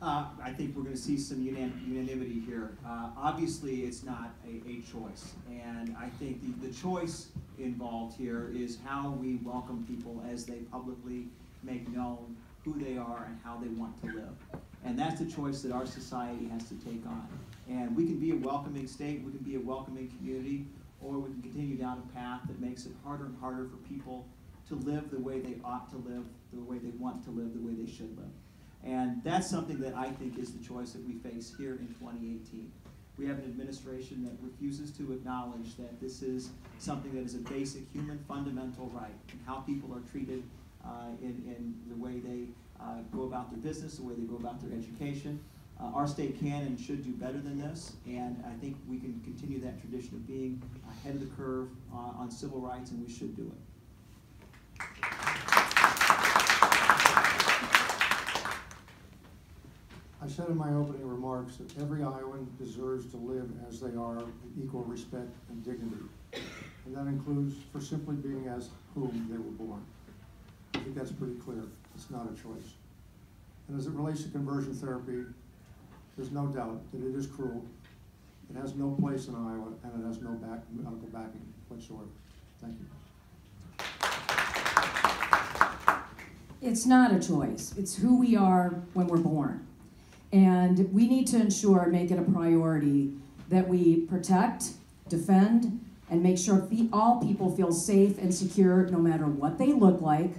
I think we're going to see some unanimity here. Obviously, it's not a choice, and I think the choice involved here is how we welcome people as they publicly make known who they are and how they want to live. And that's the choice that our society has to take on. And we can be a welcoming state, we can be a welcoming community, or we can continue down a path that makes it harder and harder for people to live the way they ought to live, the way they want to live, the way they should live. And that's something that I think is the choice that we face here in 2018. We have an administration that refuses to acknowledge that this is something that is a basic human fundamental right, and how people are treated in the way they go about their business, the way they go about their education. Our state can and should do better than this, and I think we can continue that tradition of being ahead of the curve on civil rights, and we should do it. I said in my opening remarks that every Iowan deserves to live as they are with equal respect and dignity. And that includes for simply being as whom they were born. I think that's pretty clear. It's not a choice. And as it relates to conversion therapy, there's no doubt that it is cruel. It has no place in Iowa, and it has no medical backing whatsoever. Thank you. It's not a choice. It's who we are when we're born. And we need to ensure, make it a priority, that we protect, defend, and make sure all people feel safe and secure no matter what they look like,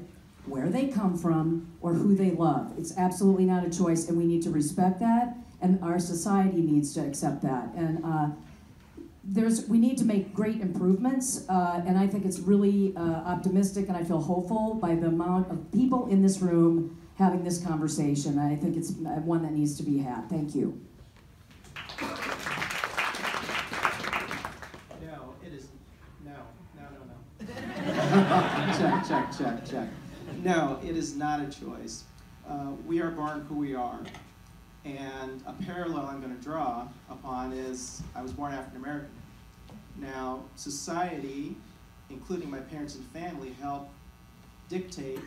where they come from, or who they love. It's absolutely not a choice, and we need to respect that, and our society needs to accept that. And we need to make great improvements, and I think it's really optimistic, and I feel hopeful by the amount of people in this room having this conversation. I think it's one that needs to be had. Thank you. No, it is, no. Check. No, it is not a choice. We are born who we are. And a parallel I'm going to draw upon is I was born African American. Now, society, including my parents and family, help dictate,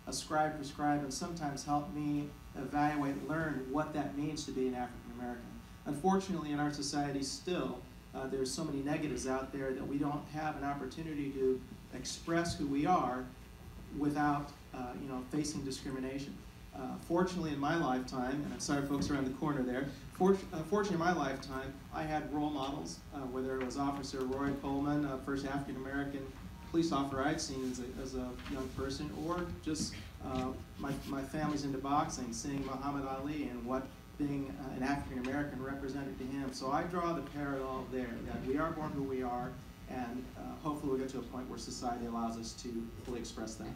ascribe, prescribe, and sometimes help me evaluate and learn what that means to be an African American. Unfortunately, in our society still, there's so many negatives out there that we don't have an opportunity to express who we are without facing discrimination. Fortunately, in my lifetime, and I'm sorry folks around the corner there, fortunately in my lifetime, I had role models, whether it was Officer Roy Coleman, first African American police officer I'd seen as a young person, or just my family's into boxing, seeing Muhammad Ali and what being an African American represented to him. So I draw the parallel there, that we are born who we are, and hopefully we'll get to a point where society allows us to fully express that.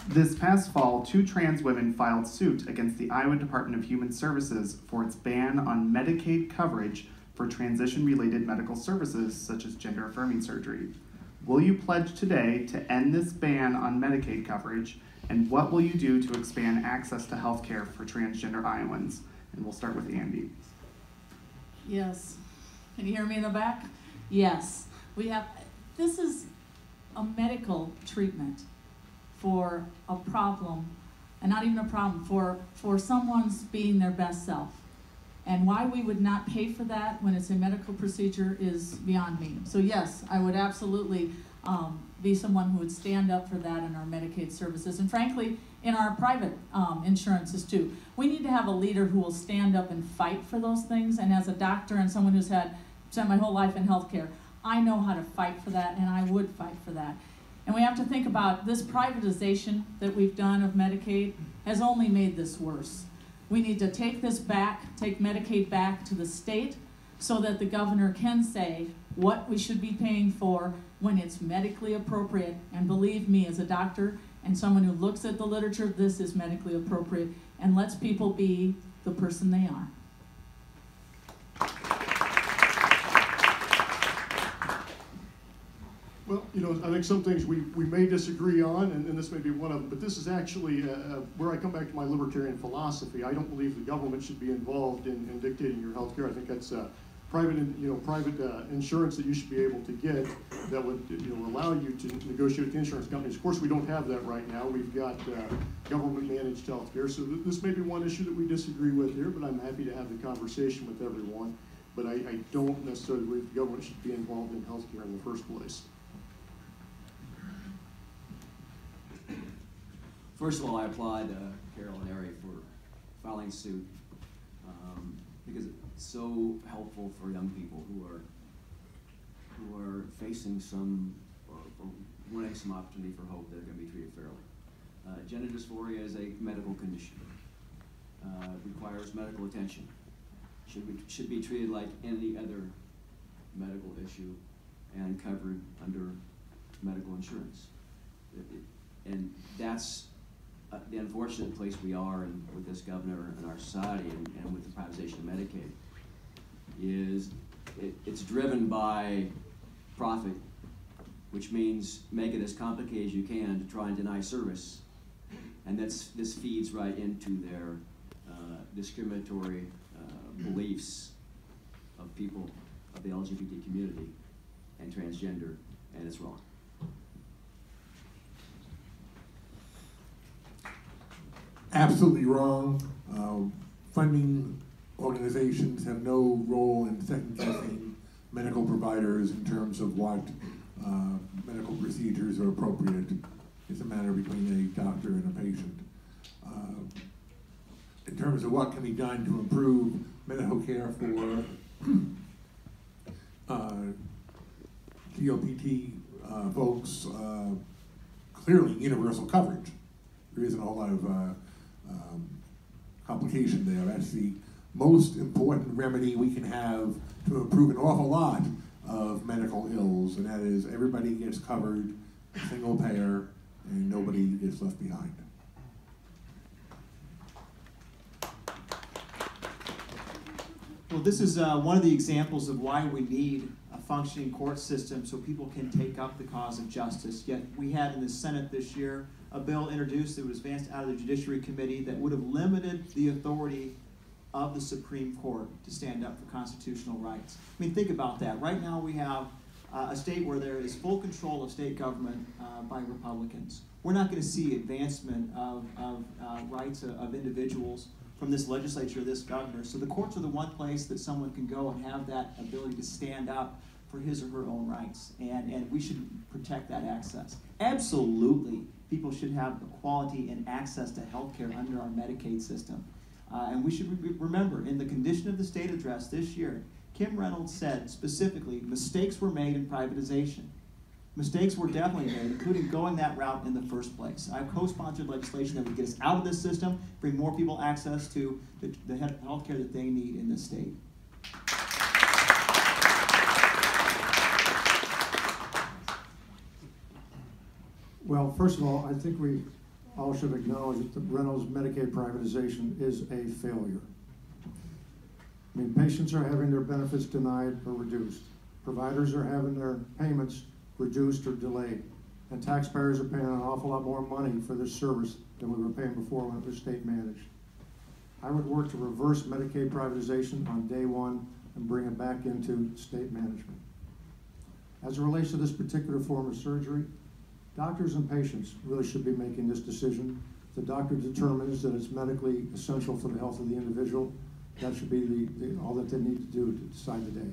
This past fall, 2 trans women filed suit against the Iowa Department of Human Services for its ban on Medicaid coverage for transition-related medical services such as gender-affirming surgery. Will you pledge today to end this ban on Medicaid coverage, and what will you do to expand access to health care for transgender Iowans? And we'll start with Andy. Yes. Can you hear me in the back? Yes. This is a medical treatment for a problem, and not even a problem, for someone's being their best self. And why we would not pay for that when it's a medical procedure is beyond me. So yes, I would absolutely be someone who would stand up for that in our Medicaid services, and frankly, in our private insurances too. We need to have a leader who will stand up and fight for those things, and as a doctor and someone who's spent my whole life in healthcare, I know how to fight for that, and I would fight for that. And we have to think about this privatization that we've done of Medicaid has only made this worse. We need to take this back, take Medicaid back to the state so that the governor can say what we should be paying for when it's medically appropriate. And believe me, as a doctor and someone who looks at the literature, this is medically appropriate, and lets people be the person they are. Well, I think some things we may disagree on, and this may be one of them, but this is actually where I come back to my libertarian philosophy. I don't believe the government should be involved in dictating your health care. I think that's private insurance that you should be able to get that would allow you to negotiate with the insurance companies. Of course, we don't have that right now. We've got government managed health care. So this may be one issue that we disagree with here, but I'm happy to have the conversation with everyone. But I don't necessarily believe the government should be involved in health care in the first place. First of all, I applaud Carol and Ari for filing suit because it's so helpful for young people who are facing some or wanting some opportunity for hope that are going to be treated fairly. Gender dysphoria is a medical condition. Requires medical attention. Should be treated like any other medical issue and covered under medical insurance. And that's the unfortunate place we are with this governor and our society and with the privatization of Medicaid is it's driven by profit, which means make it as complicated as you can to try and deny service. And this feeds right into their discriminatory beliefs of people of the LGBT community and transgender, and it's wrong. Absolutely wrong. Funding organizations have no role in second-guessing medical providers in terms of what medical procedures are appropriate. It's a matter between a doctor and a patient. In terms of what can be done to improve medical care for GLPT folks, clearly universal coverage. There isn't a whole lot of complication there. That's the most important remedy we can have to improve an awful lot of medical ills, and that is everybody gets covered, a single payer, and nobody gets left behind. Well, this is one of the examples of why we need a functioning court system so people can take up the cause of justice. Yet we had in the Senate this year a bill introduced that was advanced out of the Judiciary Committee that would have limited the authority of the Supreme Court to stand up for constitutional rights. I mean, think about that. Right now we have a state where there is full control of state government by Republicans. We're not going to see advancement of rights of individuals from this legislature, this governor. So the courts are the one place that someone can go and have that ability to stand up for his or her own rights. And we should protect that access. Absolutely, people should have equality and access to health care under our Medicaid system. And we should remember, in the condition of the state address this year, Kim Reynolds said specifically, mistakes were made in privatization. Mistakes were definitely made, including going that route in the first place. I've co-sponsored legislation that would get us out of this system, bring more people access to the health care that they need in this state. Well, first of all, I think we all should acknowledge that the Reynolds Medicaid privatization is a failure. I mean, patients are having their benefits denied or reduced. Providers are having their payments reduced or delayed. And taxpayers are paying an awful lot more money for this service than we were paying before when it was state managed. I would work to reverse Medicaid privatization on day one and bring it back into state management. As it relates to this particular form of surgery, doctors and patients really should be making this decision. If the doctor determines that it's medically essential for the health of the individual, that should be all that they need to do to decide the day.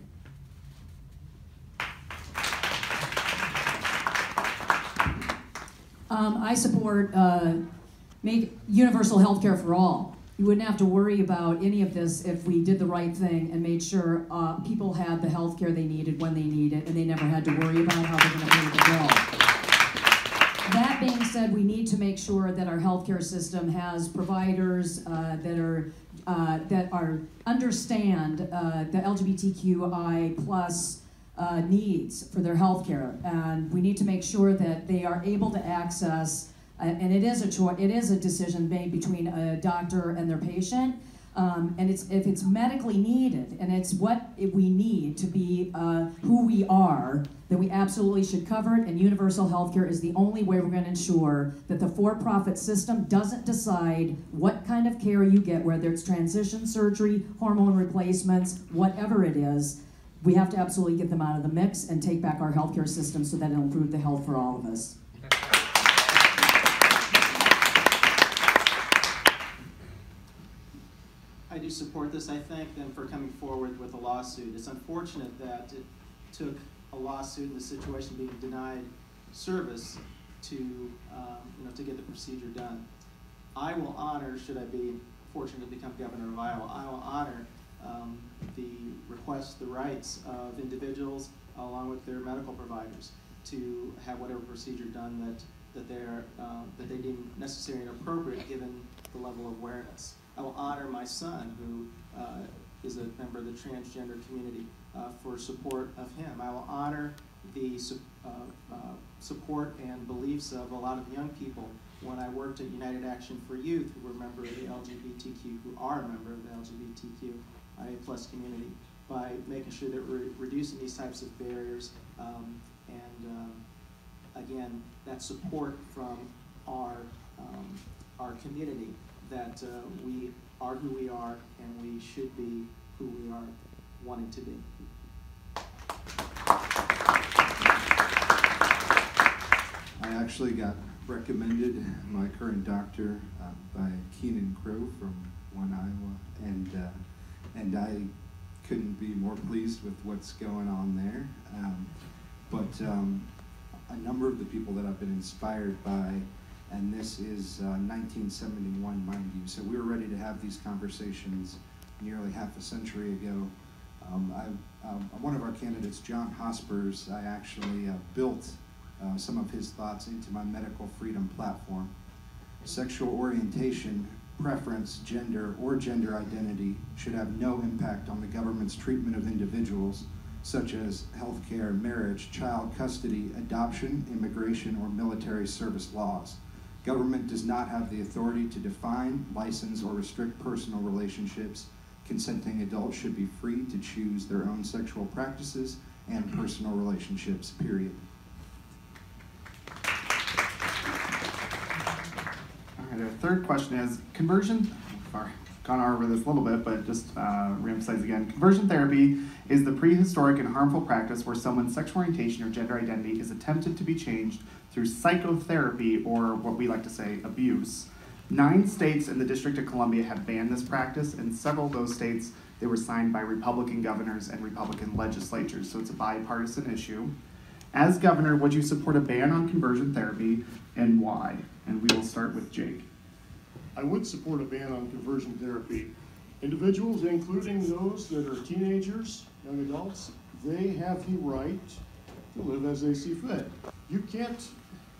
I support make universal health care for all. You wouldn't have to worry about any of this if we did the right thing and made sure people had the health care they needed when they needed it, and they never had to worry about how they're going to pay the bill. That being said, we need to make sure that our healthcare system has providers that understand the LGBTQI plus needs for their health care, and we need to make sure that they are able to access, and it is a decision made between a doctor and their patient, And if it's medically needed, and it's what we need to be who we are, then we absolutely should cover it, and universal health care is the only way we're going to ensure that the for-profit system doesn't decide what kind of care you get, whether it's transition surgery, hormone replacements, whatever it is. We have to absolutely get them out of the mix and take back our healthcare system so that it'll improve the health for all of us. I do support this. I thank them for coming forward with a lawsuit. It's unfortunate that it took a lawsuit in the situation being denied service to to get the procedure done. I will honor, should I be fortunate to become governor of Iowa, I will honor the requests, the rights of individuals along with their medical providers to have whatever procedure done that they deem necessary and appropriate given the level of awareness. I will honor my son, who is a member of the transgender community, for support of him. I will honor the support and beliefs of a lot of young people when I worked at United Action for Youth, who were a member of the LGBTQ, who are a member of the LGBTQIA+ community, by making sure that we're reducing these types of barriers, again, that support from our community, that we are who we are and we should be who we are wanting to be. I actually got recommended my current doctor by Keenan Crow from Iowa, and I couldn't be more pleased with what's going on there. But a number of the people that I've been inspired by, and this is 1971, mind you, so we were ready to have these conversations nearly half a century ago. One of our candidates, John Hospers, I actually built some of his thoughts into my medical freedom platform. Sexual orientation, preference, gender, or gender identity should have no impact on the government's treatment of individuals, such as healthcare, marriage, child custody, adoption, immigration, or military service laws. Government does not have the authority to define, license, or restrict personal relationships. Consenting adults should be free to choose their own sexual practices and personal relationships, period. All right, our third question is, conversion, sorry, gone over this a little bit, but just reemphasize again. Conversion therapy is the prehistoric and harmful practice where someone's sexual orientation or gender identity is attempted to be changed through psychotherapy, or what we like to say, abuse. 9 states and the District of Columbia have banned this practice, and several of those states, they were signed by Republican governors and Republican legislatures, so it's a bipartisan issue. As governor, would you support a ban on conversion therapy, and why? And we will start with Jake. I would support a ban on conversion therapy. Individuals, including those that are teenagers, young adults, they have the right to live as they see fit. You can't,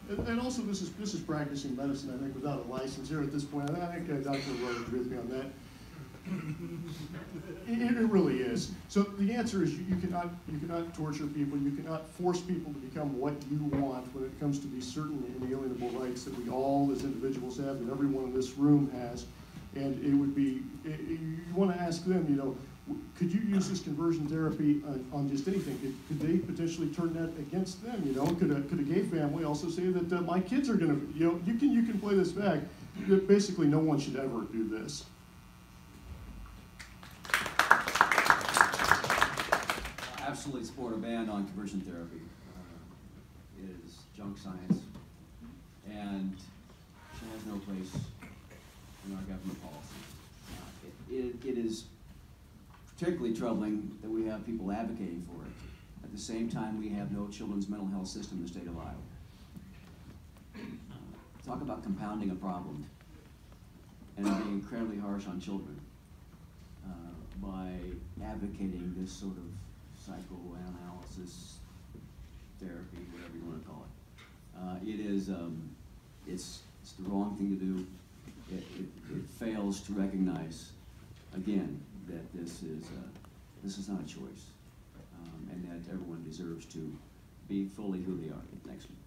and also this is practicing medicine, I think, without a license here at this point. I think Dr. Rowe agrees with me on that. It really is. So the answer is you cannot torture people. You cannot force people to become what you want when it comes to these certain inalienable rights that we all as individuals have, and everyone in this room has. And it would be, you want to ask them, could you use this conversion therapy on just anything? Could they potentially turn that against them? Could a gay family also say that my kids are going to, you can play this back. Basically, no one should ever do this. Absolutely support a ban on conversion therapy. It is junk science, and it has no place in our government policy. It is particularly troubling that we have people advocating for it. At the same time, we have no children's mental health system in the state of Iowa. Talk about compounding a problem and being incredibly harsh on children by advocating this sort of psychoanalysis therapy, whatever you want to call it. It is, it's the wrong thing to do. It fails to recognize, again, that this is not a choice, and that everyone deserves to be fully who they are. Next one.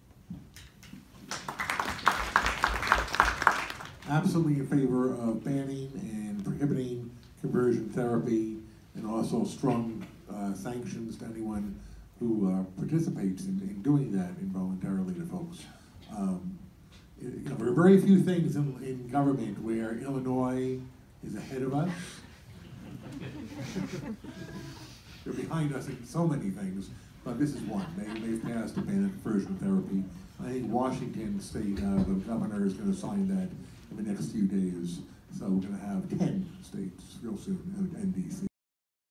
Absolutely in favor of banning and prohibiting conversion therapy, and also strong sanctions to anyone who participates in doing that involuntarily to folks. There are very few things in government where Illinois is ahead of us. They're behind us in so many things, but this is one. They've passed a ban on conversion therapy. I think Washington State, the governor is going to sign that in the next few days. So we're going to have 10 states real soon, and DC.